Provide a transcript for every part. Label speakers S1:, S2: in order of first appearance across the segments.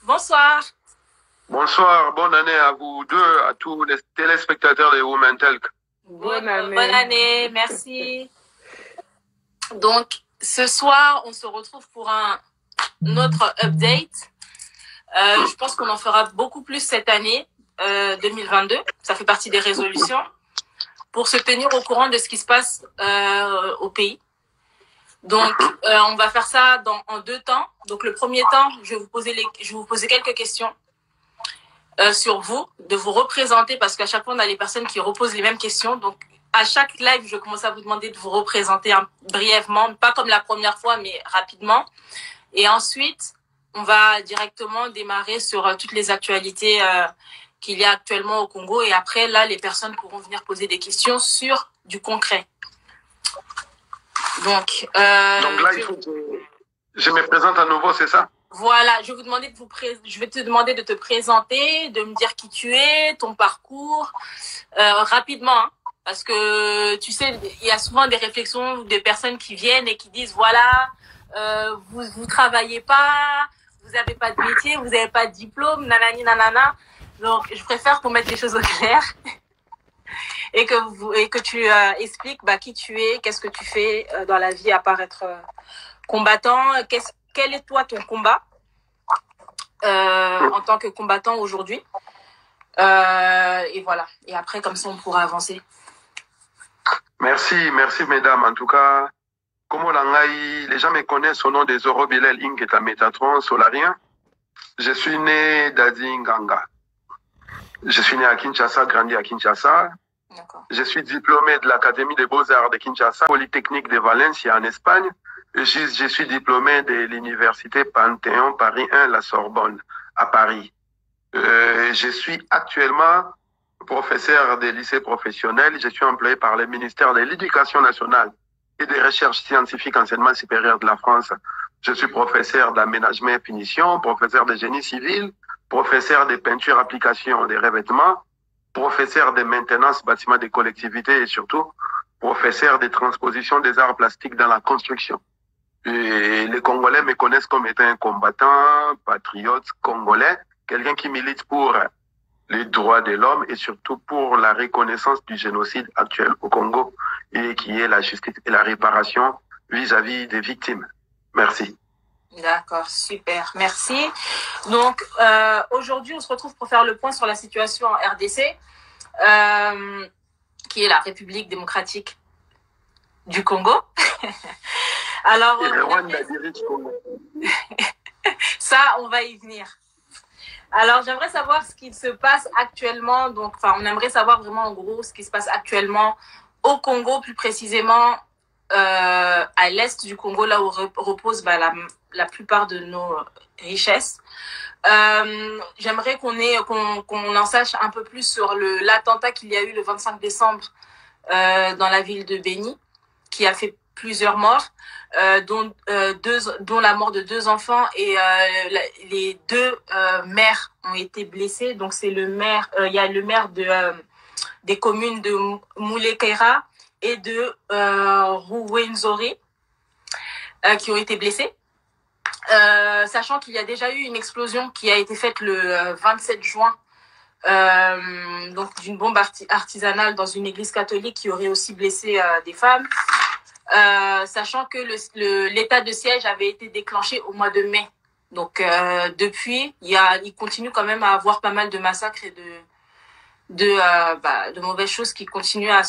S1: Bonsoir.
S2: Bonsoir, bonne année à vous deux, à tous les téléspectateurs de Women Talk.
S1: Bonne année, merci. Donc, ce soir, on se retrouve pour un autre update. Je pense qu'on en fera beaucoup plus cette année 2022. Ça fait partie des résolutions pour se tenir au courant de ce qui se passe au pays. Donc, on va faire ça en deux temps. Donc, le premier temps, je vais vous poser quelques questions sur vous, de vous représenter, parce qu'à chaque fois, on a les personnes qui reposent les mêmes questions. Donc, à chaque live, je commence à vous demander de vous représenter brièvement, pas comme la première fois, mais rapidement. Et ensuite, on va directement démarrer sur toutes les actualités qu'il y a actuellement au Congo. Et après, là, les personnes pourront venir poser des questions sur du concret. Donc là,
S2: je me présente à nouveau, c'est ça?
S1: Voilà, je vais te demander de te présenter, de me dire qui tu es, ton parcours, rapidement, hein, parce que tu sais, il y a souvent des réflexions des personnes qui viennent et qui disent voilà, vous travaillez pas, vous avez pas de métier, vous avez pas de diplôme, nanani nanana. Donc, je préfère qu'on mette les choses au clair et que tu expliques qui tu es, qu'est-ce que tu fais dans la vie à part être combattant. Quel est toi ton combat en tant que combattant aujourd'hui et voilà. Et après, comme ça, on pourra avancer.
S2: Merci mesdames. En tout cas, comme les gens me connaissent au nom des Zoro Bilel Ingeta Métatron Solarien. Je suis né d'Adi Nganga. Je suis né à Kinshasa, grandi à Kinshasa. Je suis diplômé de l'Académie des Beaux-Arts de Kinshasa, Polytechnique de Valencia en Espagne. Je suis diplômé de l'Université Panthéon Paris 1, la Sorbonne, à Paris. Je suis actuellement professeur des lycées professionnels. Je suis employé par le ministère de l'Éducation nationale et des recherches scientifiques enseignement supérieur de la France. Je suis professeur d'aménagement et finition, professeur de génie civil, professeur de peinture application des revêtements, professeur de maintenance bâtiment des collectivités et surtout professeur de transposition des arts plastiques dans la construction. Et les Congolais me connaissent comme étant un combattant, patriote congolais, quelqu'un qui milite pour les droits de l'homme et surtout pour la reconnaissance du génocide actuel au Congo et qui est la justice et la réparation vis-à-vis des victimes. Merci.
S1: D'accord, super, merci. Donc, aujourd'hui, on se retrouve pour faire le point sur la situation en RDC, qui est la République démocratique du Congo. Alors, ça, on va y venir. Alors, j'aimerais savoir ce qui se passe actuellement. Donc, on aimerait savoir vraiment en gros ce qui se passe actuellement au Congo, plus précisément à l'est du Congo, là où repose la plupart de nos richesses. J'aimerais qu'on en sache un peu plus sur l'attentat qu'il y a eu le 25 décembre dans la ville de Béni, qui a fait plusieurs morts, dont la mort de 2 enfants et les 2 maires ont été blessés. Donc c'est le maire, il y a le maire des communes de Moulekera et de Rouwenzori qui ont été blessés. Sachant qu'il y a déjà eu une explosion qui a été faite le 27 juin donc d'une bombe artisanale dans une église catholique qui aurait aussi blessé des femmes. Sachant que l'état de siège avait été déclenché au mois de mai. Donc depuis, il continue quand même à avoir pas mal de massacres et de mauvaises choses qui continuent à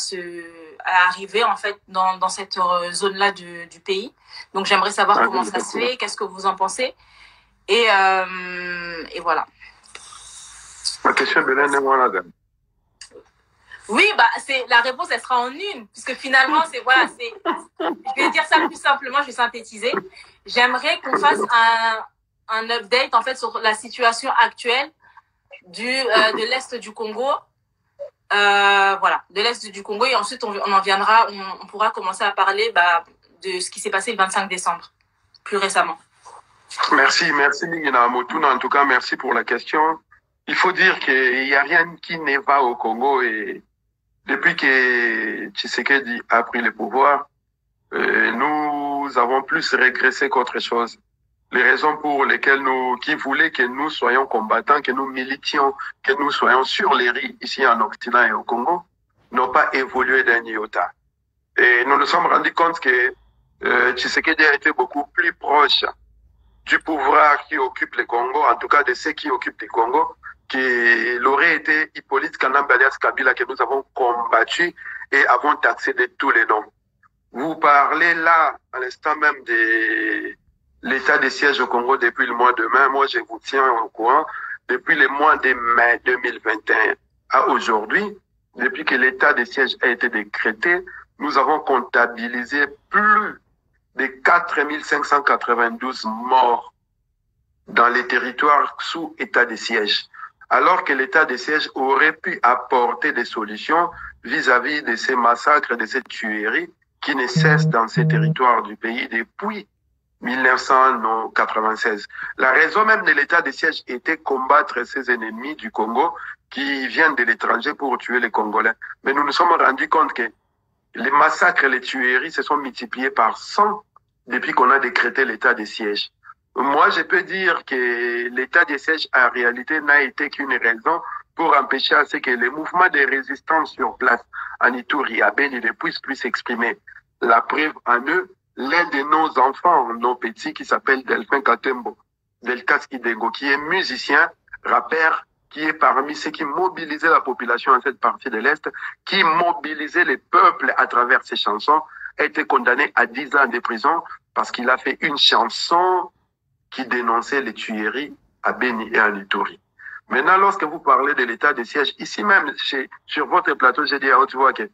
S1: arriver en fait dans cette zone-là du pays. Donc j'aimerais savoir comment ça se fait, qu'est-ce que vous en pensez, et voilà.
S2: Ma question de l'année,
S1: oui, la réponse, elle sera en une, puisque finalement, je vais dire ça plus simplement, je vais synthétiser. J'aimerais qu'on fasse un update, en fait, sur la situation actuelle de l'Est du Congo. Voilà, de l'Est du Congo, et ensuite, on pourra commencer à parler, de ce qui s'est passé le 25 décembre, plus récemment.
S2: Merci, Nina Motuna. En tout cas, merci pour la question. Il faut dire qu'il n'y a rien qui ne va au Congo et depuis que Tshisekedi a pris le pouvoir, nous avons plus régressé qu'autre chose. les raisons pour lesquelles qui voulaient que nous soyons combattants, que nous militions, que nous soyons sur les riz ici en Occident et au Congo, n'ont pas évolué d'un iota. Et nous nous sommes rendus compte que Tshisekedi a été beaucoup plus proche du pouvoir qui occupe le Congo, en tout cas de ceux qui occupent le Congo, qu'il aurait été Hippolyte Kanamba alias Kabila que nous avons combattu et avons taxé de tous les noms. Vous parlez là, à l'instant même, de l'état de siège au Congo depuis le mois de mai. Moi, je vous tiens au courant. Depuis le mois de mai 2021 à aujourd'hui, depuis que l'état de siège a été décrété, nous avons comptabilisé plus de 4592 morts dans les territoires sous état de siège. Alors que l'état de siège aurait pu apporter des solutions vis-à-vis de ces massacres, de ces tueries qui ne cessent dans ces territoires du pays depuis 1996. La raison même de l'état de siège était combattre ces ennemis du Congo qui viennent de l'étranger pour tuer les Congolais. Mais nous nous sommes rendus compte que les massacres et les tueries se sont multipliés par 100 depuis qu'on a décrété l'état de siège. Moi, je peux dire que l'état de siège, en réalité, n'a été qu'une raison pour empêcher à ce que les mouvements de résistance sur place, en Ituri, à Beni, ne puissent plus s'exprimer. La preuve en eux, l'un de nos enfants, nos petits, qui s'appelle Delphin Katembo, Delkas Kidengo, qui est musicien, rappeur, qui est parmi ceux qui mobilisaient la population en cette partie de l'Est, qui mobilisait les peuples à travers ses chansons, a été condamné à 10 ans de prison parce qu'il a fait une chanson qui dénonçait les tueries à Beni et à Ituri. Maintenant, lorsque vous parlez de l'état de siège, ici même, sur votre plateau, j'ai dit à haute voix que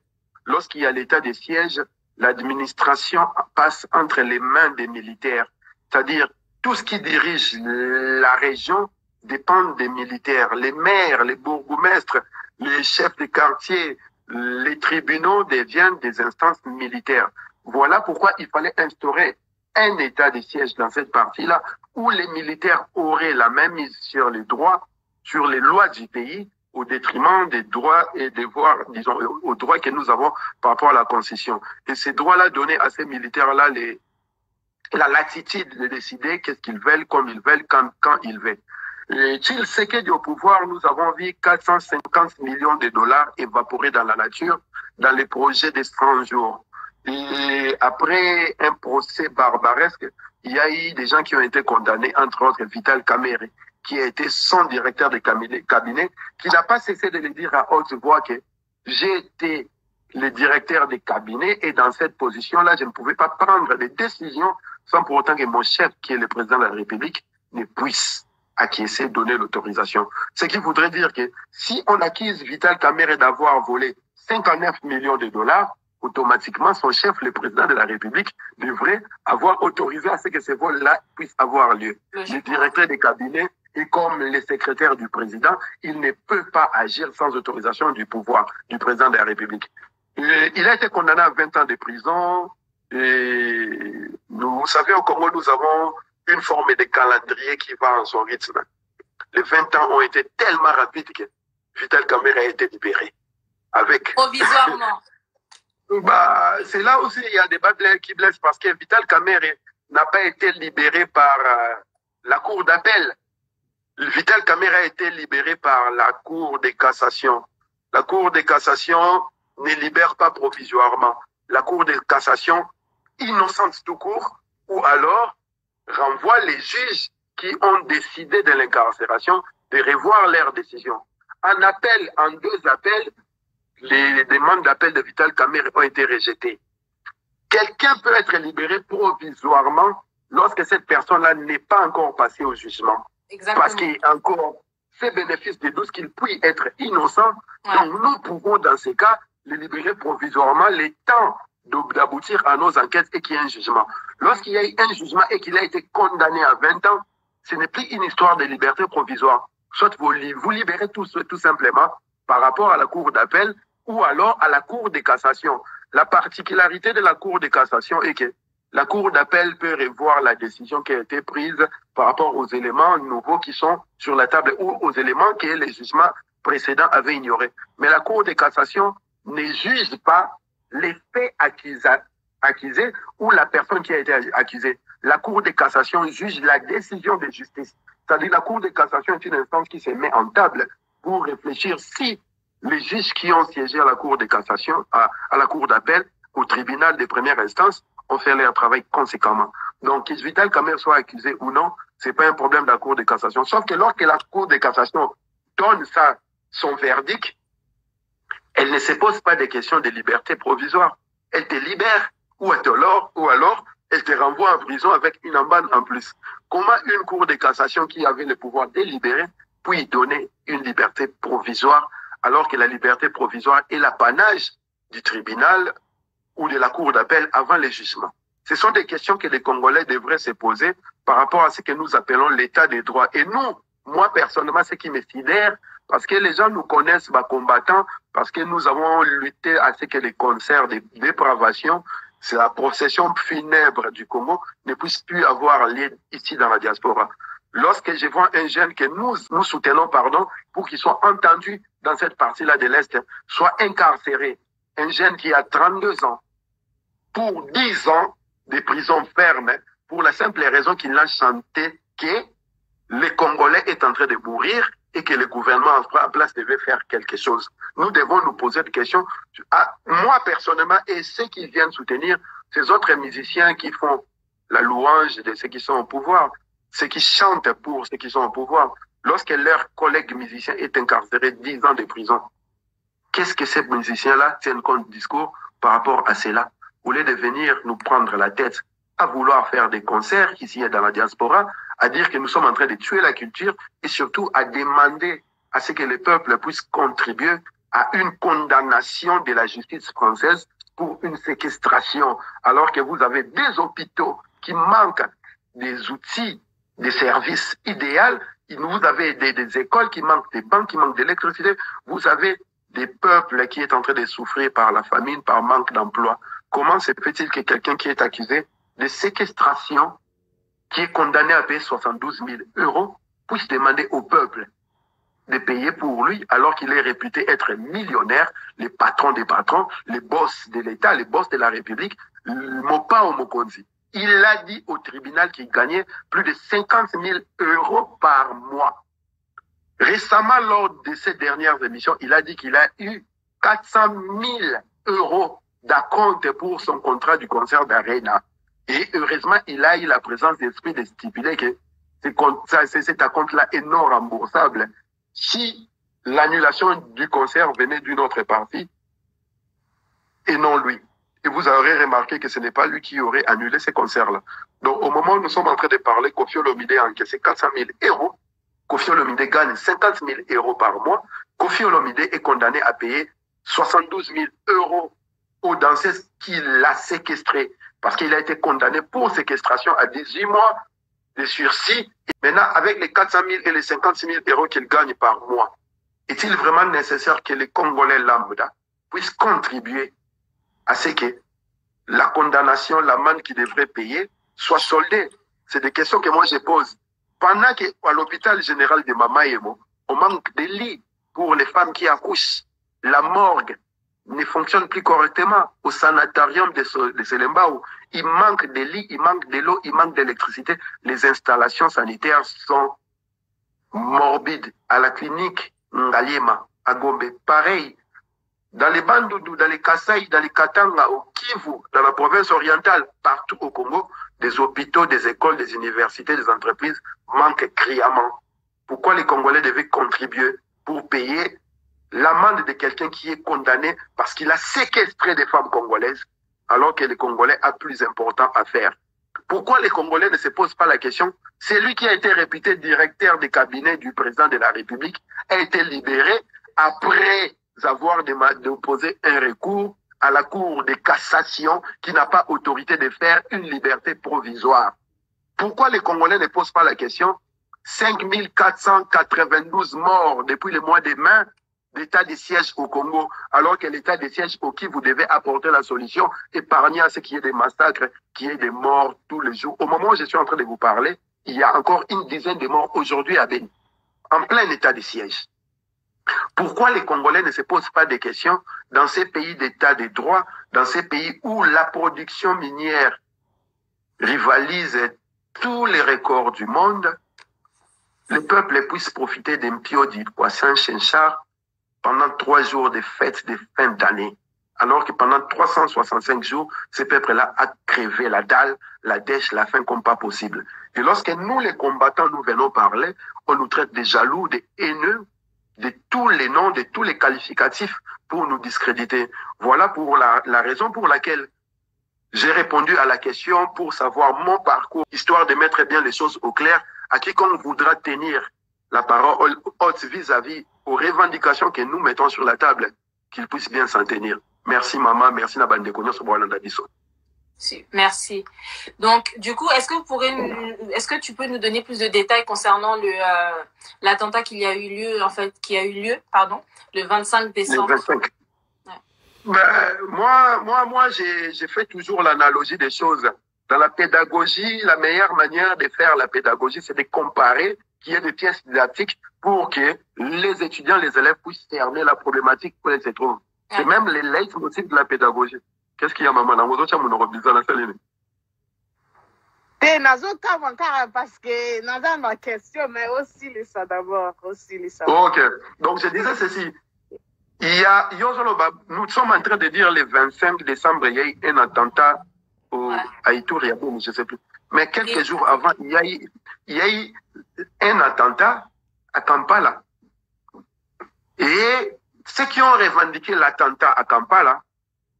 S2: lorsqu'il y a l'état de siège, l'administration passe entre les mains des militaires. C'est-à-dire, tout ce qui dirige la région dépend des militaires. Les maires, les bourgmestres, les chefs de quartier, les tribunaux deviennent des instances militaires. Voilà pourquoi il fallait instaurer un état de siège dans cette partie-là où les militaires auraient la même mise sur les droits, sur les lois du pays, au détriment des droits et devoirs, disons, aux droits que nous avons par rapport à la Constitution. Et ces droits-là donnaient à ces militaires-là la latitude de décider qu'est-ce qu'ils veulent, comme ils veulent, quand ils veulent. Tshisekedi au pouvoir, nous avons vu 450 millions de dollars évaporés dans la nature dans les projets de 100 jours. Et après un procès barbaresque, il y a eu des gens qui ont été condamnés, entre autres Vital Kamerhe, qui a été son directeur de cabinet, qui n'a pas cessé de le dire à haute voix que j'ai été le directeur de cabinet et dans cette position-là, je ne pouvais pas prendre des décisions sans pour autant que mon chef, qui est le président de la République, ne puisse acquiescer, donner l'autorisation. Ce qui voudrait dire que si on accuse Vital Kamerhe d'avoir volé 59 millions de dollars, automatiquement, son chef, le président de la République, devrait avoir autorisé à ce que ces vols-là puissent avoir lieu. Le directeur des cabinets et comme le secrétaire du président, il ne peut pas agir sans autorisation du pouvoir du président de la République. Il a été condamné à 20 ans de prison. Et vous savez, au Congo, nous avons une forme de calendrier qui va en son rythme. Les 20 ans ont été tellement rapides que Vital Kamerhe a été libéré.
S1: Provisoirement.
S2: C'est là aussi il y a des débats qui blessent parce que Vital Kamerhe n'a pas été libéré par la Cour d'appel. Vital Kamerhe a été libéré par la Cour de cassation. La Cour de cassation ne libère pas provisoirement. La Cour de cassation, innocente tout court, ou alors renvoie les juges qui ont décidé de l'incarcération de revoir leur décision. En 2 appels, les demandes d'appel de Vital Kamerhe ont été rejetées. Quelqu'un peut être libéré provisoirement lorsque cette personne-là n'est pas encore passée au jugement.
S1: Exactement.
S2: Parce qu'il y a encore ces bénéfices de doute qu'il puisse être innocent. Ouais. Donc nous pouvons dans ces cas le libérer provisoirement le temps d'aboutir à nos enquêtes et qu'il y ait un jugement. Lorsqu'il y a eu un jugement et qu'il a été condamné à 20 ans, ce n'est plus une histoire de liberté provisoire. Soit vous libérez tout simplement par rapport à la Cour d'appel ou alors à la Cour de cassation. La particularité de la Cour de cassation est que la Cour d'appel peut revoir la décision qui a été prise par rapport aux éléments nouveaux qui sont sur la table ou aux éléments que les jugements précédents avaient ignorés. Mais la Cour de cassation ne juge pas les faits accusés ou la personne qui a été accusée. la Cour de cassation juge la décision de justice. C'est-à-dire la Cour de cassation est une instance qui se met en table pour réfléchir si les juges qui ont siégé à la Cour de cassation, à la Cour d'appel, au tribunal de première instance, ont fait leur travail conséquemment. Donc, que Vital Kamerhe soit accusé ou non, c'est pas un problème de la Cour de cassation. Sauf que lorsque la Cour de cassation donne son verdict, elle ne se pose pas des questions de liberté provisoire. Elle te libère, ou alors elle te renvoie en prison avec une amende en plus. Comment une Cour de cassation qui avait le pouvoir délibérer puis donner une liberté provisoire alors que la liberté provisoire est l'apanage du tribunal ou de la Cour d'appel avant le jugement? Ce sont des questions que les Congolais devraient se poser par rapport à ce que nous appelons l'état des droits. Et nous, moi personnellement, ce qui me sidère, parce que les gens nous connaissent combattants, parce que nous avons lutté à ce que les concerts de dépravation, c'est la procession funèbre du Congo, ne puisse plus avoir lieu ici dans la diaspora. Lorsque je vois un jeune que nous soutenons, pour qu'il soit entendu dans cette partie-là de l'Est, soit incarcéré, un jeune qui a 32 ans, pour 10 ans de prison ferme, pour la simple raison qu'il a chanté que le Congolais est en train de mourir et que le gouvernement en place devait faire quelque chose. Nous devons nous poser des questions. Moi, personnellement, et ceux qui viennent soutenir ces autres musiciens qui font la louange de ceux qui sont au pouvoir, ceux qui chantent pour ceux qui sont au pouvoir, lorsque leur collègue musicien est incarcéré 10 ans de prison, qu'est-ce que ces musiciens-là tiennent compte du discours par rapport à cela? Au lieu de venir nous prendre la tête à vouloir faire des concerts ici et dans la diaspora, à dire que nous sommes en train de tuer la culture et surtout à demander à ce que le peuple puisse contribuer à une condamnation de la justice française pour une séquestration, alors que vous avez des hôpitaux qui manquent des outils, des services idéaux, vous avez des écoles qui manquent des banques, qui manquent d'électricité, vous avez des peuples qui est en train de souffrir par la famine, par manque d'emploi. Comment se fait-il que quelqu'un qui est accusé de séquestration, qui est condamné à payer 72 000 euros, puisse demander au peuple de payer pour lui, alors qu'il est réputé être millionnaire, les patrons des patrons, les boss de l'État, les boss de la République, Mopa ou Mokonzi. Il a dit au tribunal qu'il gagnait plus de 50 000 euros par mois. Récemment, lors de ces dernières émissions, il a dit qu'il a eu 400 000 euros d'acompte pour son contrat du concert d'Arena. Et heureusement, il a eu la présence d'esprit de stipuler que cet acompte-là est non remboursable si l'annulation du concert venait d'une autre partie et non lui. Et vous aurez remarqué que ce n'est pas lui qui aurait annulé ces concerts-là. Donc, au moment où nous sommes en train de parler, Koffi Olomide a encaissé 400 000 euros. Koffi Olomide gagne 50 000 euros par mois. Koffi Olomide est condamné à payer 72 000 euros aux danseuses qu'il a séquestrées, parce qu'il a été condamné pour séquestration à 18 mois de sursis. Et maintenant, avec les 400 000 et les 56 000 euros qu'il gagne par mois, est-il vraiment nécessaire que les Congolais lambda puissent contribuer à ce que la condamnation, l'amende qu'ils devraient payer soit soldée? C'est des questions que moi je pose. Pendant qu'à l'hôpital général de Mamaïemo, on manque de lits pour les femmes qui accouchent, la morgue ne fonctionne plus correctement. Au sanatorium de Selembao, il manque de lits, il manque de l'eau, il manque d'électricité. Les installations sanitaires sont morbides. À la clinique Ngaliema, à Gombe, pareil. Dans les Bandundu, dans les Kasaï, dans les Katanga, au Kivu, dans la province orientale, partout au Congo, des hôpitaux, des écoles, des universités, des entreprises manquent criamment. Pourquoi les Congolais devaient contribuer pour payer l'amende de quelqu'un qui est condamné parce qu'il a séquestré des femmes congolaises, alors que les Congolais a plus important à faire? Pourquoi les Congolais ne se posent pas la question? C'est lui qui a été réputé directeur des cabinets du président de la République, a été libéré après avoir déposé un recours à la Cour de cassation qui n'a pas autorité de faire une liberté provisoire. Pourquoi les Congolais ne posent pas la question? 5 492 morts depuis le mois de mai d'état de siège au Congo, alors que l'état de siège auquel vous devez apporter la solution, épargner à ce qui est des massacres, qui est des morts tous les jours. Au moment où je suis en train de vous parler, il y a encore une dizaine de morts aujourd'hui à Beni, en plein état de siège. Pourquoi les Congolais ne se posent pas des questions dans ces pays d'état de droit, dans ces pays où la production minière rivalise tous les records du monde, le peuple puisse profiter d'un Mpiodi Poisson Chenchard pendant 3 jours de fêtes de fin d'année. Alors que pendant 365 jours, ce peuple-là a crevé la dalle, la dèche, la faim comme pas possible. Et lorsque nous, les combattants, nous venons parler, on nous traite de jaloux, de haineux, de tous les noms, de tous les qualificatifs pour nous discréditer. Voilà pour la raison pour laquelle j'ai répondu à la question pour savoir mon parcours, histoire de mettre bien les choses au clair à quiconque voudra tenir la parole haute vis-à-vis aux revendications que nous mettons sur la table, qu'il puisse bien s'en tenir. Merci maman, merci Nabande Konyo Soboalanda Biso.
S1: Merci. Donc, du coup, est-ce que tu peux nous donner plus de détails concernant l'attentat qui a eu lieu, le 25 décembre?
S2: Le 25. Ouais. Ben, moi, j'ai fait toujours l'analogie des choses. Dans la pédagogie, la meilleure manière de faire la pédagogie, c'est de comparer qu'il y ait des pièces didactiques pour que les étudiants, les élèves puissent cerner la problématique où elles se trouvent. C'est même les leitmotifs de la pédagogie. Qu'est-ce qu'il y a, maman?
S3: Parce que dans ma question, mais aussi les ça d'abord.
S2: Ok. Donc, je disais ceci. Nous sommes en train de dire le 25 décembre, il y a eu un attentat à Ituri, je ne sais plus. Mais quelques jours avant, il y a eu un attentat à Kampala. Et ceux qui ont revendiqué l'attentat à Kampala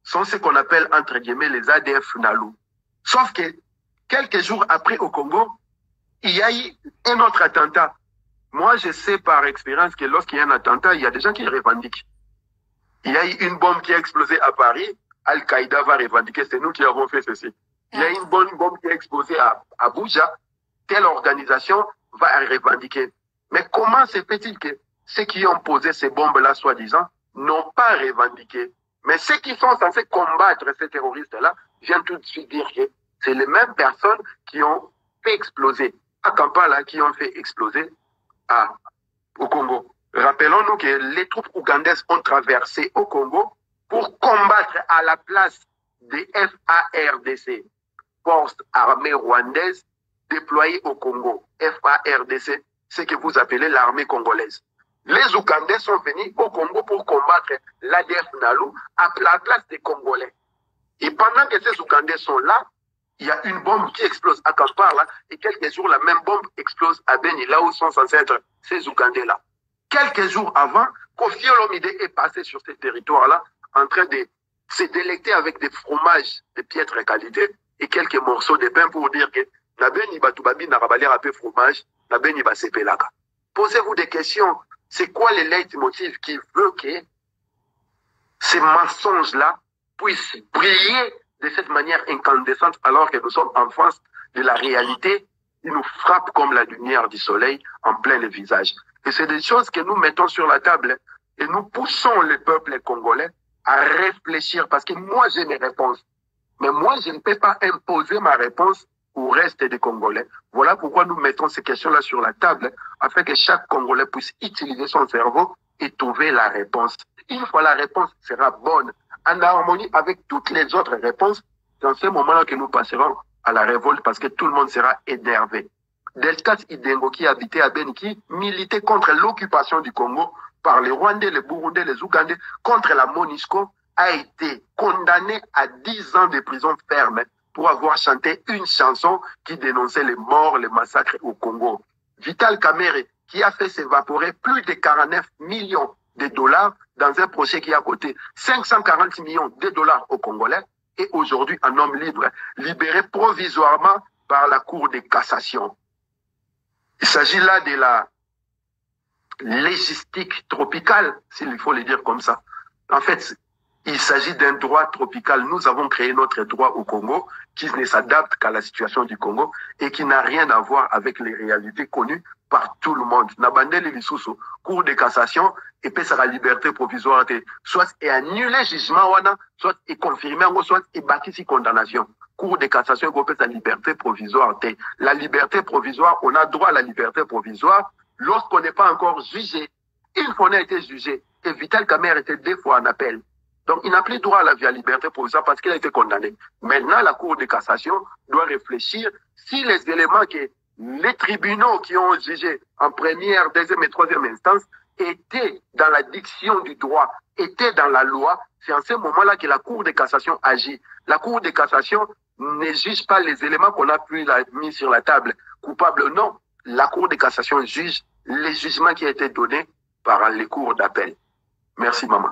S2: sont ce qu'on appelle, entre guillemets, les ADF Nalu. Sauf que quelques jours après au Congo, il y a eu un autre attentat. Moi, je sais par expérience que lorsqu'il y a un attentat, il y a des gens qui revendiquent. Il y a eu une bombe qui a explosé à Paris, Al-Qaïda va revendiquer, c'est nous qui avons fait ceci. Il y a une bonne bombe qui a explosé à Abuja, telle organisation va revendiquer. Mais comment se fait-il que ceux qui ont posé ces bombes-là, soi-disant, n'ont pas revendiqué? Mais ceux qui sont censés combattre ces terroristes-là viennent tout de suite dire que c'est les mêmes personnes qui ont fait exploser à Kampala, qui ont fait exploser au Congo. Rappelons-nous que les troupes ougandaises ont traversé au Congo pour combattre à la place des FARDC, Forces armées rwandaises déployées au Congo. FARDC, ce que vous appelez l'armée congolaise. Les Ougandais sont venus au Congo pour combattre l'ADF Nalu à la place des Congolais. Et pendant que ces Ougandais sont là, il y a une bombe qui explose à Kampala et quelques jours, la même bombe explose à Beni, là où sont censés être ces Ougandais-là. Quelques jours avant, Kofi Olomide est passé sur ce territoire-là en train de se délecter avec des fromages de piètre qualité et quelques morceaux de pain pour dire que Nabeni Batubabi n'a pas un peu fromage, Nabeni Basepelaka. Posez-vous des questions. C'est quoi les leitmotifs qui veut que ces mensonges-là puissent briller de cette manière incandescente alors que nous sommes en face de la réalité qui nous frappe comme la lumière du soleil en plein le visage. Et c'est des choses que nous mettons sur la table et nous poussons le peuple congolais à réfléchir parce que moi j'ai mes réponses. Mais moi je ne peux pas imposer ma réponse au reste des Congolais. Voilà pourquoi nous mettons ces questions-là sur la table afin que chaque Congolais puisse utiliser son cerveau et trouver la réponse. Une fois la réponse sera bonne, en harmonie avec toutes les autres réponses, dans ce moment-là que nous passerons à la révolte parce que tout le monde sera énervé. Delcat Idengo qui habitait à Beni, qui militait contre l'occupation du Congo par les Rwandais, les Burundais, les Ougandais, contre la MONUSCO, a été condamné à 10 ans de prison ferme pour avoir chanté une chanson qui dénonçait les morts, les massacres au Congo. Vital Kamerhe, qui a fait s'évaporer plus de 49 millions de dollars dans un projet qui a coûté 540 millions de dollars aux Congolais, et aujourd'hui un homme libre, libéré provisoirement par la Cour de cassation. Il s'agit là de la légistique tropicale, s'il faut le dire comme ça. En fait, il s'agit d'un droit tropical. Nous avons créé notre droit au Congo qui ne s'adapte qu'à la situation du Congo et qui n'a rien à voir avec les réalités connues par tout le monde. Nabandeli Lisusu, Cour de cassation, et puis ça la liberté provisoire, soit et annuler jugement, soit et confirmer, soit et bâtir si condamnation. Cour de cassation, et sa liberté provisoire. La liberté provisoire, on a droit à la liberté provisoire lorsqu'on n'est pas encore jugé. Une fois on a été jugé, et Vital Kamerhe était 2 fois en appel. Donc, il n'a plus droit à la vie à liberté provisoire parce qu'il a été condamné. Maintenant, la Cour de cassation doit réfléchir si les éléments que les tribunaux qui ont jugé en première, deuxième et troisième instance étaient dans la diction du droit, étaient dans la loi. C'est en ce moment-là que la Cour de cassation agit. La Cour de cassation ne juge pas les éléments qu'on a mis sur la table. Coupable, non. La Cour de cassation juge les jugements qui ont été donnés par les cours d'appel. Merci, maman.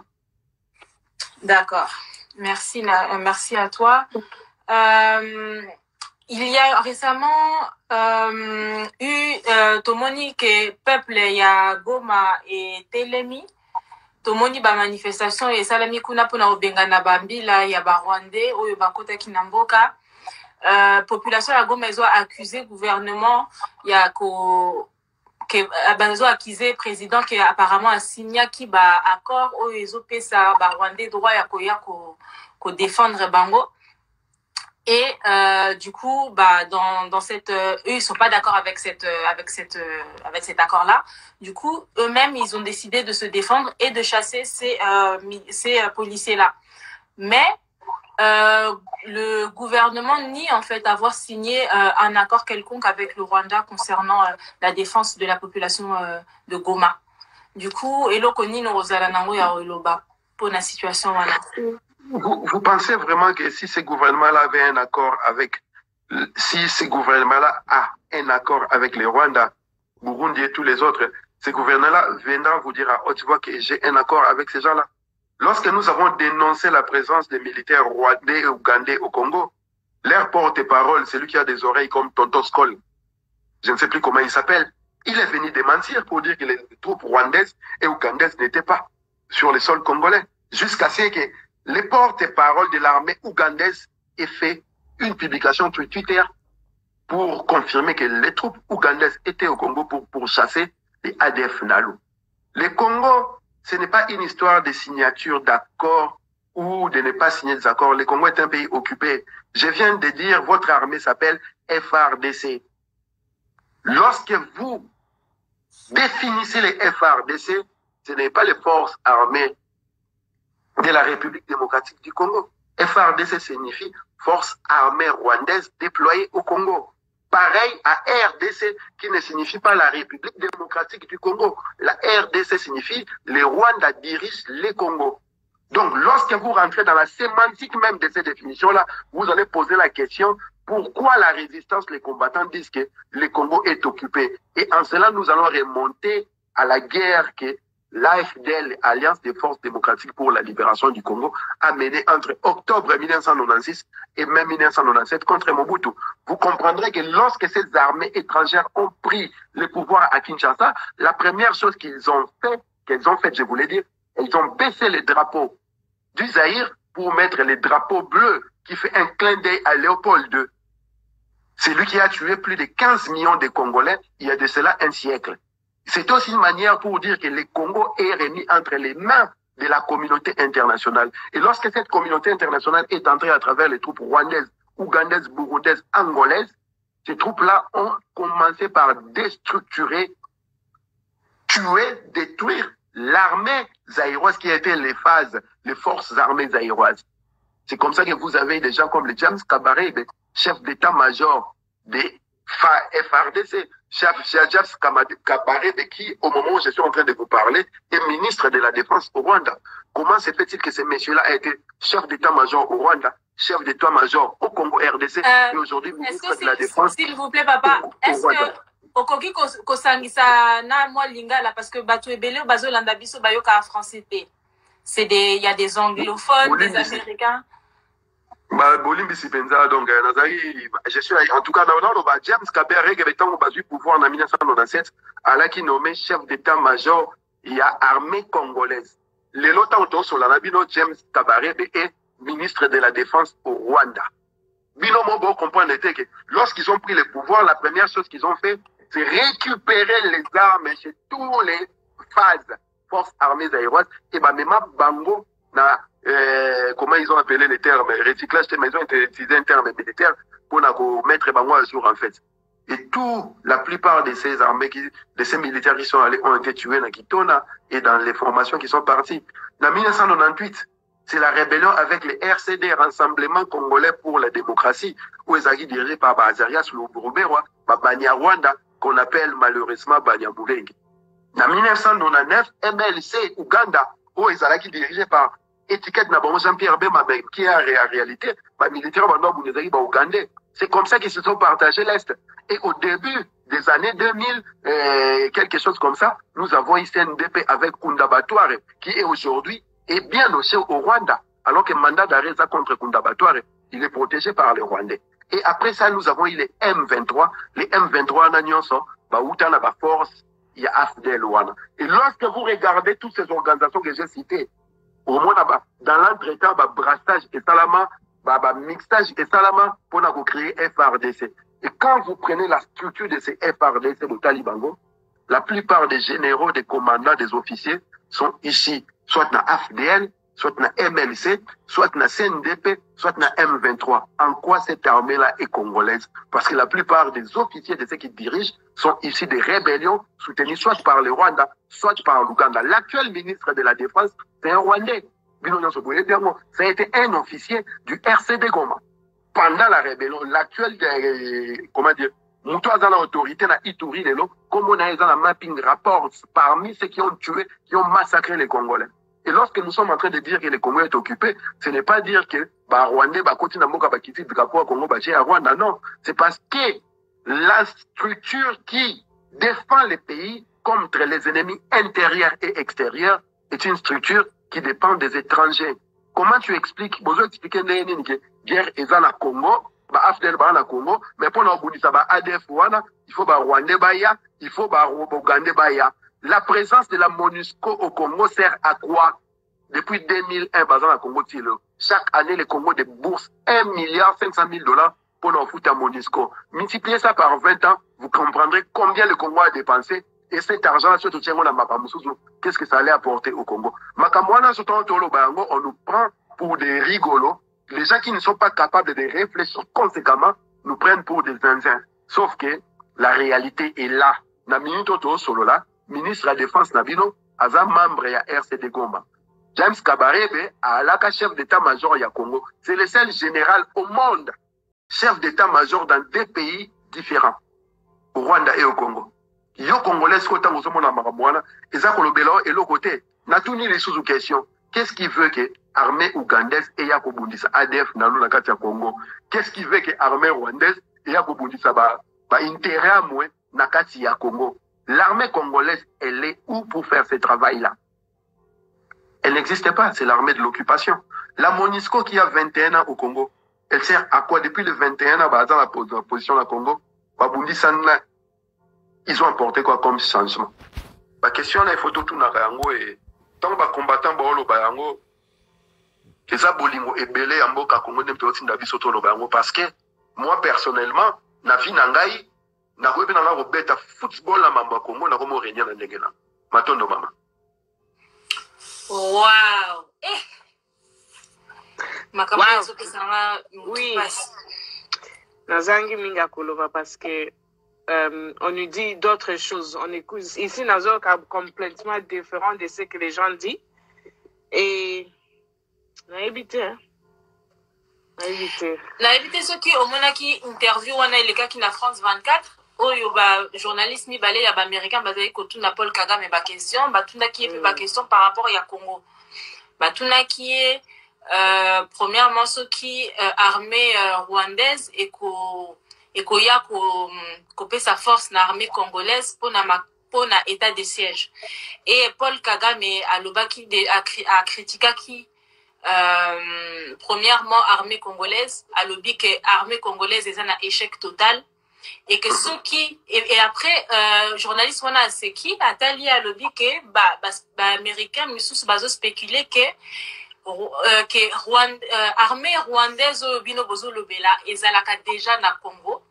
S1: D'accord. Merci, merci à toi. Il y a récemment eu tomoni que peuple ya Goma et Telemi tomoni ba manifestation et salami kuna pona obengana bambila ya ba Rwandais oyo bakota kinamboka population ya Goma ezo accusé gouvernement ya ko que bazo accusé président qui apparemment a signé qui ba accord oyo ezo pesa ba Rwandais droit ya ko défendre bango. Et du coup, bah dans cette, eux ils sont pas d'accord avec cet accord-là. Du coup, eux-mêmes ils ont décidé de se défendre et de chasser ces policiers-là. Mais le gouvernement nie en fait avoir signé un accord quelconque avec le Rwanda concernant la défense de la population de Goma. Du coup, elokoni no rozala nango ya oloba pour la situation voilà.
S2: Vous pensez vraiment que si ce gouvernement-là avait un accord avec, si ce gouvernement-là a un accord avec les Rwandais, Burundi et tous les autres, ce gouvernement-là viendra vous dire à haute voix que j'ai un accord avec ces gens-là? Lorsque nous avons dénoncé la présence des militaires rwandais et ougandais au Congo, leur porte-parole, celui qui a des oreilles comme Tonton Skoll, je ne sais plus comment il s'appelle, il est venu démentir pour dire que les troupes rwandaises et ougandaises n'étaient pas sur le sol congolais, jusqu'à ce que les porte-parole de l'armée ougandaise aient fait une publication sur Twitter pour confirmer que les troupes ougandaises étaient au Congo pour chasser les ADF Nalu. Le Congo, ce n'est pas une histoire de signature d'accords ou de ne pas signer des accords. Le Congo est un pays occupé. Je viens de dire, votre armée s'appelle FARDC. Lorsque vous définissez les FARDC, ce n'est pas les forces armées de la République démocratique du Congo. FARDC signifie Force armée rwandaise déployée au Congo. Pareil à RDC qui ne signifie pas la République démocratique du Congo. La RDC signifie les Rwandais dirigent les Congo. Donc lorsque vous rentrez dans la sémantique même de ces définitions-là, vous allez poser la question pourquoi la résistance, les combattants disent que le Congo est occupé. Et en cela, nous allons remonter à la guerre que l'AFDL, Alliance des forces démocratiques pour la libération du Congo, a mené entre octobre 1996 et même 1997 contre Mobutu. Vous comprendrez que lorsque ces armées étrangères ont pris le pouvoir à Kinshasa, la première chose qu'elles ont fait, je voulais dire, elles ont baissé les drapeaux du Zaïre pour mettre les drapeaux bleus qui fait un clin d'œil à Léopold II. C'est lui qui a tué plus de 15 millions de Congolais il y a de cela un siècle. C'est aussi une manière pour dire que le Congo est remis entre les mains de la communauté internationale. Et lorsque cette communauté internationale est entrée à travers les troupes rwandaises, ougandaises, burundaises, angolaises, ces troupes-là ont commencé par déstructurer, tuer, détruire l'armée zaïroise qui était les forces armées zaïroises. C'est comme ça que vous avez des gens comme le James Kabarebe, chef d'état-major des FARDC, chef James Kabarebe qui, au moment où je suis en train de vous parler, est ministre de la Défense au Rwanda. Comment se fait-il que ce monsieur-là a été chef d'état-major au Rwanda, chef d'état-major au Congo RDC, et aujourd'hui ministre de la Défense?
S1: S'il vous plaît, papa, est-ce que okoki kosangisa na mwa lingala parce que bato ebele bazo landa biso bayoka français té. Il y a des anglophones, des américains.
S2: Bolimbi Penza, donc, je suis, en tout cas, James Kabarebe, qui avait eu pouvoir en 1997, à qui nommé chef d'état-major, il y a armée congolaise. Les lots sur la Nabino, James Kabarebe est ministre de la Défense au Rwanda. Bino Mobo comprend que lorsqu'ils ont pris le pouvoir, la première chose qu'ils ont fait, c'est récupérer les armes chez tous les phases, forces armées zaïroises, et même Bango, comment ils ont appelé les termes, recyclage, mais ils ont utilisé un terme militaire pour mettre Bango à jour en fait. Et la plupart de ces armées, de ces militaires qui sont allés, ont été tués dans Kitona et dans les formations qui sont parties. En 1998, c'est la rébellion avec les RCD, Rassemblement Congolais pour la démocratie, où ils sont dirigés par Azarias Luburuberwa, Banyarwanda, qu'on appelle malheureusement Banyamulenge. En 1999, MLC Ouganda, où ils sont dirigés par étiquette Nabon Jean-Pierre Bemba, qui est en réalité, militaire ougandais. C'est comme ça qu'ils se sont partagés l'Est. Et au début des années 2000, quelque chose comme ça, nous avons ici un DP avec Kundabatware, qui est aujourd'hui bien aussi au Rwanda. Alors que le mandat d'arrêt contre Kundabatware, il est protégé par les Rwandais. Et après ça, nous avons eu les M23. Les M23, la force, il y a AFDEL. Et lorsque vous regardez toutes ces organisations que j'ai citées, au moins dans l'entretien, brassage et salama, mixage et salama pour créer FRDC. Et quand vous prenez la structure de ces FRDC de Talibango, la plupart des généraux, des commandants, des officiers sont ici, soit dans AFDL, soit dans MLC, soit dans CNDP, soit dans M23. En quoi cette armée-là est congolaise? Parce que la plupart des officiers de ceux qui dirigent sont ici des rébellions soutenues soit par le Rwanda, soit par l'Ouganda. L'actuel ministre de la Défense, c'est un Rwandais. Ça a été un officier du RCD Goma. Pendant la rébellion, l'actuel, comment dire, Moutoua dans l'autorité, na Ituri, comme on a dans la mapping rapport parmi ceux qui ont tué, qui ont massacré les Congolais. Et lorsque nous sommes en train de dire que le Congo est occupé, ce n'est pas dire que Rwandais continue à quitter le Congo à Rwanda, non. C'est parce que la structure qui défend les pays contre les ennemis intérieurs et extérieurs est une structure qui dépend des étrangers. Comment tu expliques? Vous expliquez que guerre est dans le Congo, AFDL dans le Congo, mais pour nous ADF, il faut Rwandais baya, il faut Ougandais baya. La présence de la MONUSCO au Congo sert à quoi? Depuis 2001, dans le Congo, chaque année, le Congo débourse 1,5 milliard pour nous foutre à MONUSCO. Multipliez ça par 20 ans, vous comprendrez combien le Congo a dépensé. Et cet argent, qu'est-ce que ça allait apporter au Congo? On nous prend pour des rigolos. Les gens qui ne sont pas capables de réfléchir conséquemment nous prennent pour des Indiens. Sauf que la réalité est là. Na minute solo là, ministre de la Défense Nabino, Aza membre ya RCD Goma. James Kabarebe, à la chef d'état-major ya Congo, c'est le seul général au monde, chef d'état-major dans deux pays différents, au Rwanda et au Congo. Yo Congolais, kota ngosomona makamwana, eza kolobela et l'autre côté. Natuni les sous-questions. Qu'est-ce qui veut que l'armée ougandaise ait Bundisa ADF dans le Katia Congo? Qu'est-ce qui veut que l'armée rwandaise ait Bundisa intérêt à moi na Katia Congo? L'armée congolaise, elle est où pour faire ce travail-là? Elle n'existe pas, c'est l'armée de l'occupation. La MONUSCO qui a 21 ans au Congo, elle sert à quoi? Depuis les 21 ans, dans la position du Congo, ils ont apporté quoi comme changement? La question là, il faut tout narango et tant que combattant baolo bayango, que ça bolingo et belé en boka Congo ne peut pas s'indabiso to bayango parce que moi personnellement, na vie nangai, na ko pe na la beta football la mamba Congo na ko mo renya na ndengena. Matondo mama.
S1: Wow. Makambo so kesanga
S3: oui. Nazangi minga kolova parce que on nous dit d'autres choses. On écoute ici Nazo complètement différent de ce que les gens disent. Et on a évité. On a évité
S1: ceux qui au moins qui interview on a les gars qui na France 24. Oyo journaliste ni balé ya ba américain bazali ko tuna Paul Kagame ba question, ba tuna qui est ba question par rapport ya Congo. Ba tuna qui est premièrement ceux qui armée rwandaise et ko ya ko pe sa force na armée congolaise pour na état de siège. Et Paul Kagame a critiqué qui premièrement armée congolaise a lobby que armée congolaise est un échec total. Et que ceux qui et après journaliste wana c'est qui atali à lobby que américain misusu bazo spéculer que armée rwandaise bino bozo lobela ezalaka déjà na Congo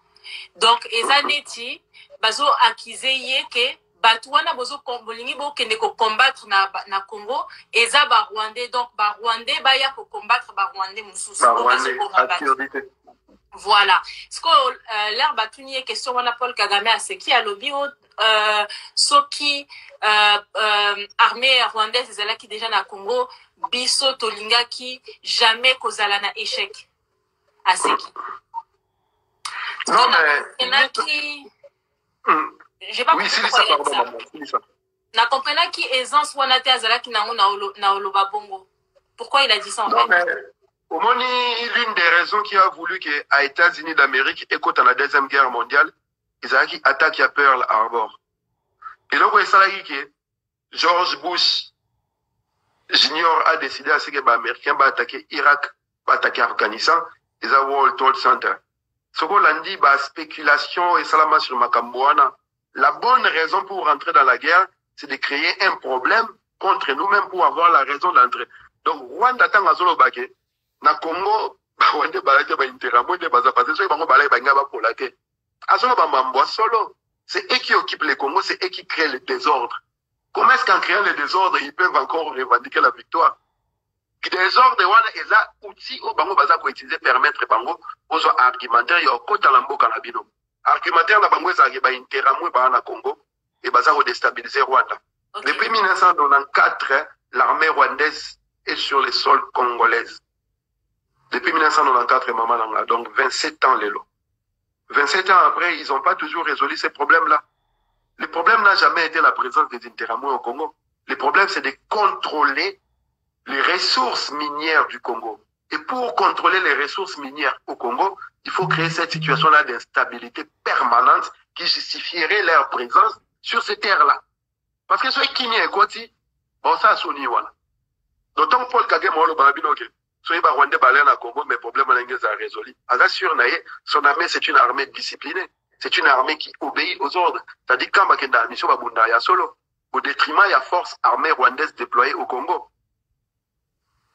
S1: donc ezaneti bazo accuser que batu wana bozo bolingi bo kende ko combattre na Congo eza ba rwandais donc ba rwandais ba ya ko combattre ba rwandais mususu Voilà. Ce que l'herbe a tenu question on a Paul Kagame à ce qui a lobby soki armée rwandaise ezala qui déjà na Congo biso tolinga qui jamais kozala na échec à ce qui.
S2: Non mais
S1: j'ai pas
S2: oui, c'est ça pardon maman, c'est ça.
S1: Na comprenant qui aisance wana te azala qui na oloba bongo. Pourquoi il a dit ça en
S2: non,
S1: fait?
S2: Mais... Omoni, l'une des raisons qui a voulu qu'à États-Unis d'Amérique, écoute, dans la Deuxième Guerre mondiale, ils ont attaqué à Pearl Harbor. Et là, vous savez que George Bush Junior a décidé à ce que les Américains vont attaquer Irak, vont attaquer Afghanistan, ils ont World Trade Center. Ce qu'on a dit, spéculation et salama sur Makambouana. La bonne raison pour rentrer dans la guerre, c'est de créer un problème contre nous-mêmes pour avoir la raison d'entrer. Donc, Rwanda Tangazolo Baké, na Congo Rwanda balake ba interamo de baza parce que bango balake banga ba polake azolo ba mambo solo c'est eux qui occupent les Congo, c'est eux qui créent le désordre. Comment est-ce qu'en créant le désordre ils peuvent encore revendiquer la victoire? Désordre wana eza outil au bango baza ko utiliser permettre bango aux argumentaires yo kota la mboka na bino argumentaire na bango eza ba interamo ba na Congo et baza ko déstabiliser Rwanda. Okay. Depuis 1994 l'armée rwandaise est sur les sols congolais. Depuis 1994, maman, donc 27 ans, les lots. 27 ans après, ils n'ont pas toujours résolu ces problèmes-là. Le problème n'a jamais été la présence des Interamoués au Congo. Le problème, c'est de contrôler les ressources minières du Congo. Et pour contrôler les ressources minières au Congo, il faut créer cette situation-là d'instabilité permanente qui justifierait leur présence sur ces terres-là. Parce que ceux qui n'y est côté, bon, ça a sonné, voilà. D'autant que Paul Kagame, on le barabino, ok. Soyez pas Rwandais balé na Congo, mais problème à résolu. Sûr, son armée, c'est une armée disciplinée. C'est une armée qui obéit aux ordres. C'est-à-dire quand Makenda mission Babunda ya solo, au détriment de la force armée rwandaise déployée au Congo.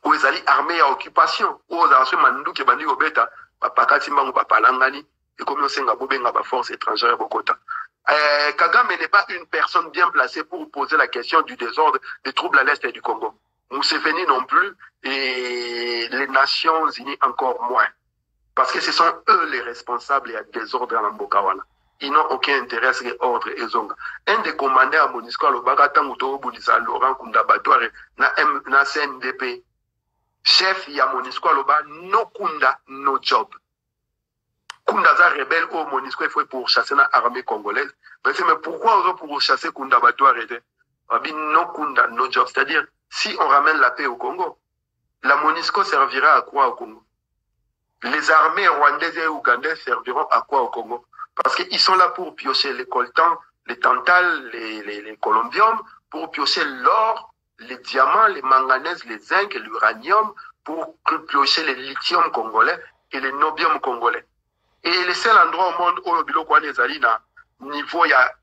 S2: Où ils allaient armée à occupation. Où ils allaient mandou qui bandi obeta, papakati mangu papalangani, et comme on sait nga force étrangère bokota. Kagame n'est pas une personne bien placée pour poser la question du désordre, des troubles à l'est du Congo. Museveni non plus et les Nations Unies encore moins. Parce que ce sont eux les responsables et à désordre dans Mbokawana. Ils n'ont aucun intérêt à ce que ordre et zonga. Un des commandants à Monisco, le Bagatanguto Boudissa, Laurent Kundabatoire, na CNDP, chef ya Monisco, le no Kunda, no job. Kundaza rebelle au Monisco, il faut pour chasser la armée congolaise. Mais pourquoi on pour chasser Kundabatoire? No Kunda, no job. C'est-à-dire, si on ramène la paix au Congo, la MONUSCO servira à quoi au Congo? Les armées rwandaises et ougandaises serviront à quoi au Congo? Parce qu'ils sont là pour piocher les coltans, les tantales, les colombiums, pour piocher l'or, les diamants, les manganèses, les zinc, l'uranium, pour piocher les lithium congolais et les nobium congolais. Et le seul endroit au monde où le biloko les alina niveau il y a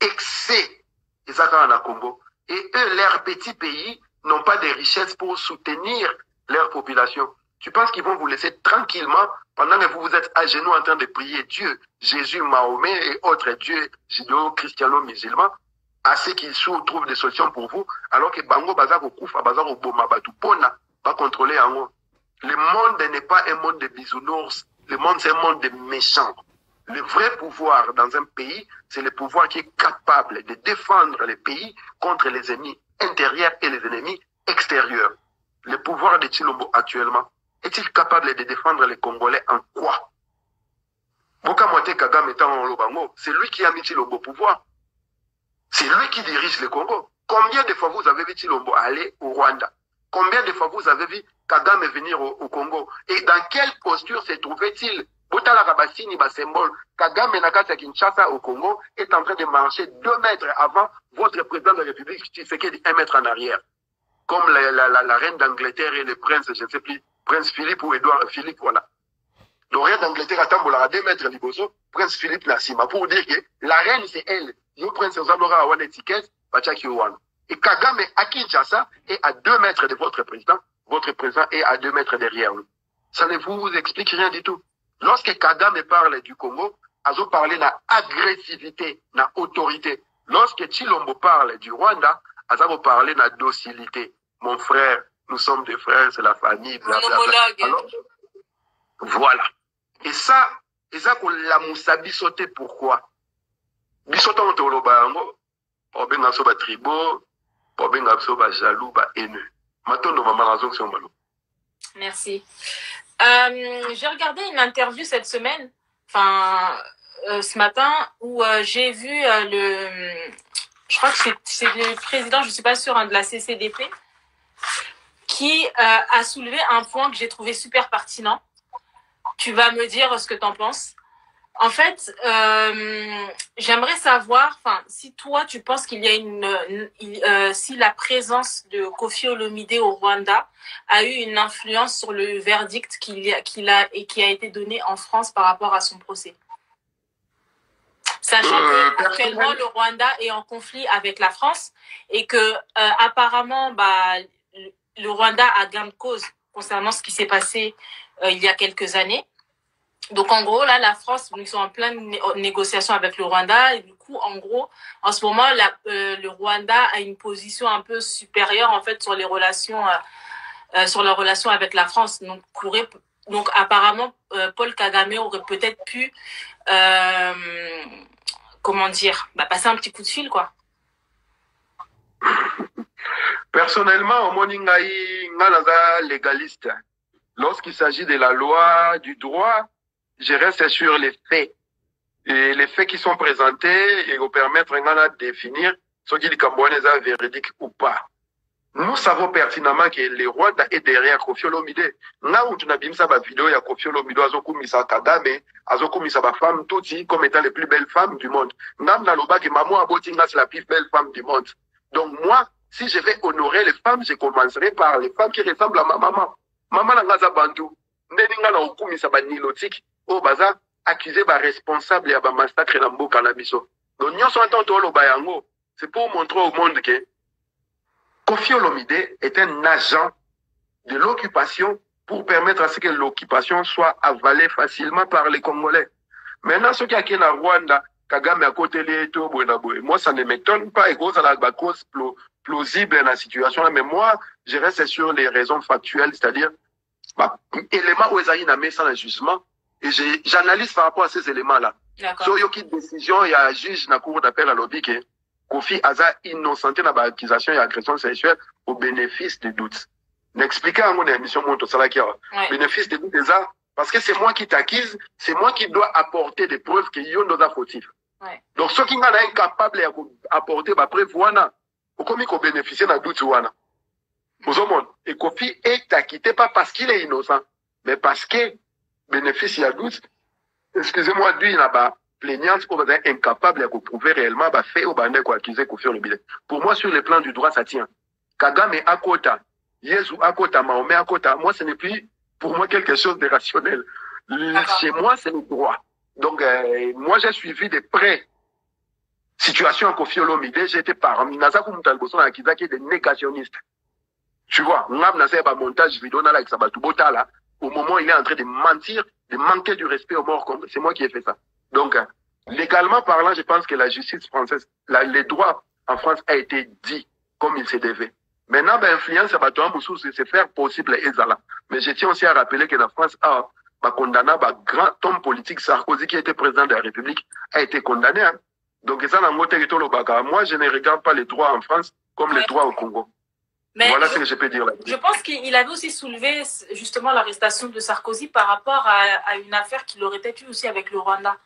S2: excès de Congo. Et eux, leurs petits pays, n'ont pas de richesses pour soutenir leur population. Tu penses qu'ils vont vous laisser tranquillement pendant que vous êtes à genoux en train de prier Dieu, Jésus, Mahomet et autres dieux judéo-christiano-musulmans, à ce qu'ils trouvent des solutions pour vous, alors que Bango Bazar Koufa, Bazar Oboma, Batupona, va contrôler en haut. Le monde n'est pas un monde de bisounours, le monde c'est un monde de méchants. Le vrai pouvoir dans un pays, c'est le pouvoir qui est capable de défendre le pays contre les ennemis intérieurs et les ennemis extérieurs. Le pouvoir de Tshilombo actuellement, est-il capable de défendre les Congolais en quoi? Bokamote Kagame étant en Lobango, c'est lui qui a mis Tshilombo au pouvoir. C'est lui qui dirige le Congo. Combien de fois vous avez vu Tshilombo aller au Rwanda? Combien de fois vous avez vu Kagame venir au Congo? Et dans quelle posture se trouvait-il? Botala Rabasini, symbole, Kagame Nakata Kinshasa au Congo est en train de marcher 2 mètres avant votre président de la République, Tshisekedi 1 mètre en arrière. Comme la reine d'Angleterre et le prince, je ne sais plus, prince Philippe ou Édouard Philippe, voilà. Le roi d'Angleterre attend à 2 mètres Liboso, prince Philippe Nassima, pour dire que la reine c'est elle. Le prince Zambora a une étiquette, Bachaki Ouane. Et Kagame à Kinshasa est à 2 mètres de votre président est à 2 mètres derrière lui. Ça ne vous explique rien du tout. Lorsque Kagame parle du Congo, Azo parle d'agressivité, d'autorité. Lorsque Tshilombo parle du Rwanda, Azo parle de docilité. Mon frère, nous sommes des frères, c'est la famille, blablabla. Alors, voilà. Et ça la musabi sauté pourquoi? Bisoto on tolo bango, obenga so ba tribo, obenga so ba jaloux, ba haineux. Matondo mama raison que c'est malo.
S1: Merci. J'ai regardé une interview cette semaine, enfin ce matin, où j'ai vu je crois que c'est le président, je ne suis pas sûre, hein, de la CCDP, qui a soulevé un point que j'ai trouvé super pertinent. Tu vas me dire ce que tu en penses. En fait, j'aimerais savoir, si toi tu penses qu'il y a si la présence de Koffi Olomide au Rwanda a eu une influence sur le verdict qui a été donné en France par rapport à son procès. Sachant qu'actuellement le Rwanda est en conflit avec la France et que apparemment le Rwanda a gain de cause concernant ce qui s'est passé il y a quelques années. Donc, en gros, là, la France, ils sont en pleine négociation avec le Rwanda. Et du coup, en gros, en ce moment, le Rwanda a une position un peu supérieure, en fait, sur les relations, sur la relation avec la France. Donc apparemment, Paul Kagame aurait peut-être pu, passer un petit coup de fil, quoi.
S2: Personnellement, au Moningaï, Ngalaza légaliste. Lorsqu'il s'agit de la loi, du droit, je reste sur les faits. Et les faits qui sont présentés et vous permettre de définir ce qui est véridique ou pas. Nous savons pertinemment que le Rwanda est derrière Koffi Olomide. Là où tu n'as pas ma vidéo, il y a Koffi Olomide, Azokumisa Kagame, Azokumisa ma femme, Tutsi, comme étant les plus belles femmes du monde. Nam Naloba, que maman Abotinga, c'est la plus belle femme du monde. Donc moi, si je vais honorer les femmes, je commencerai par les femmes qui ressemblent à ma maman. Maman Nangaza Bantu, Neninga na Okumisa Banilotik, au baza, accusé par responsable et à massacre dans le cannabiso. Donc nous sommes en train de c'est pour montrer au monde que Koffi Olomide est un agent de l'occupation pour permettre à ce que l'occupation soit avalée facilement par les Congolais. Maintenant, ce qui est à Rwanda, Kagame à côté de tout, moi, ça ne m'étonne pas, et cause à la cause plausible dans la situation, mais moi, je reste sur les raisons factuelles, c'est-à-dire, éléments où ils ont mis ça dans le jugement, et j'analyse par rapport à ces éléments-là. So, il y a une décision, il y a un juge dans la cour d'appel à l'OBI qui Koffi Aza innocenté dans l'accusation et agression sexuelle au bénéfice des doutes. N'expliquez à mon émission, mon bénéfice des doutes, parce que c'est moi qui t'accuse, c'est moi qui dois apporter des preuves qu'il y a nos fautifs.
S1: Ouais.
S2: Donc, ceux qui sont incapables d'apporter des preuves, voilà, comment ils bénéficient d'un doute, voilà. Et Koffi est acquitté pas parce qu'il est innocent, mais parce que bénéfice il y a doute. Excusez-moi, lui, il n'a pas plaignante pour être incapable de prouver réellement fait au bandé quoi accuser Koffi Olomide. Pour moi, sur le plan du droit, ça tient. Kagame Akota, Yesu Akota, Mahomet Akota, moi, ce n'est plus pour moi quelque chose de rationnel. Chez moi, c'est le droit. Donc, moi, j'ai suivi de près situation à Koffi Olomide. J'étais parmi Nazakou Moutalboson à Kizaki des négationnistes. Tu vois, Ngam Nasa ba montage vidéo na like Sabatubota là, au moment où il est en train de mentir, de manquer du respect aux morts, c'est moi qui ai fait ça. Donc, légalement parlant, je pense que la justice française, les droits en France a été dit comme il se devait. Maintenant, l'influence c'est faire possible Ezala. Mais je tiens aussi à rappeler que la France a condamné un grand homme politique, Sarkozy, qui était président de la République, a été condamné. Hein. Donc, ça, moi, je ne regarde pas les droits en France comme les droits au Congo.
S1: Mais
S2: voilà ce que je peux dire là.
S1: Je pense qu'il avait aussi soulevé justement l'arrestation de Sarkozy par rapport à une affaire qu'il aurait peut-être eu aussi avec le Rwanda.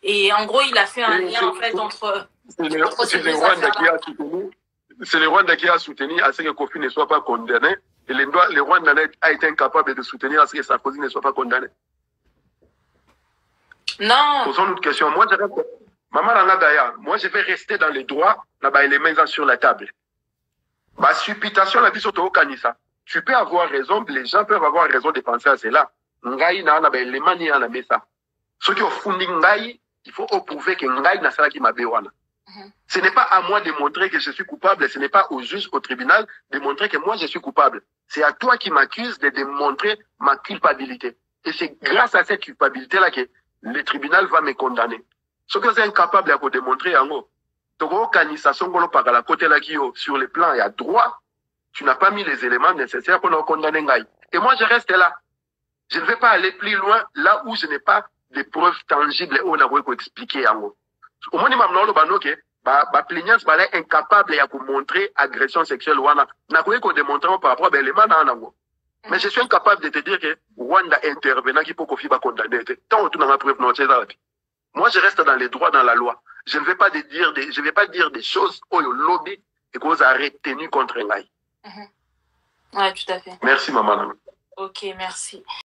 S1: Et en gros, il a fait un lien en fait entre.
S2: C'est le Rwanda qui a soutenu à ce que Koffi ne soit pas condamné. Et le Rwanda a été incapable de soutenir à ce que Sarkozy ne soit pas condamné.
S1: Non.
S2: Posons une question. Moi, Maman Nanga, moi, je vais rester dans les droits, là-bas, les mains sur la table. Ma supputation, la vie sur au Kanisa. Tu peux avoir raison, les gens peuvent avoir raison de penser à cela. Ngai na les mani na mesa. Ce qui ont fondé Ngai, il faut prouver que Ngai na sala qui m'a béwana. Ce n'est pas à moi de montrer que je suis coupable, ce n'est pas au juge, au tribunal de montrer que moi je suis coupable. C'est à toi qui m'accuse de démontrer ma culpabilité. Et c'est grâce à cette culpabilité-là que le tribunal va me condamner. Ce que c'est incapable de démontrer en haut. Donc, sur le plan et à droit, tu n'as pas mis les éléments nécessaires pour nous condamner. Et moi, je reste là. Je ne vais pas aller plus loin là où je n'ai pas de preuves tangibles où on a expliquer. Au moins, ma plaignance est incapable de montrer agression sexuelle. On a démontrer par rapport à l'élément. Mais je suis incapable de te dire que Rwanda intervenant qui peut condamner. Tant que tu n'as pas preuve, moi, je reste dans les droits, dans la loi. Je ne vais pas dire des choses au lobby et qu'on a retenu contre Ngaï.
S1: Ouais, tout à fait.
S2: Merci, maman.
S1: Ok, merci.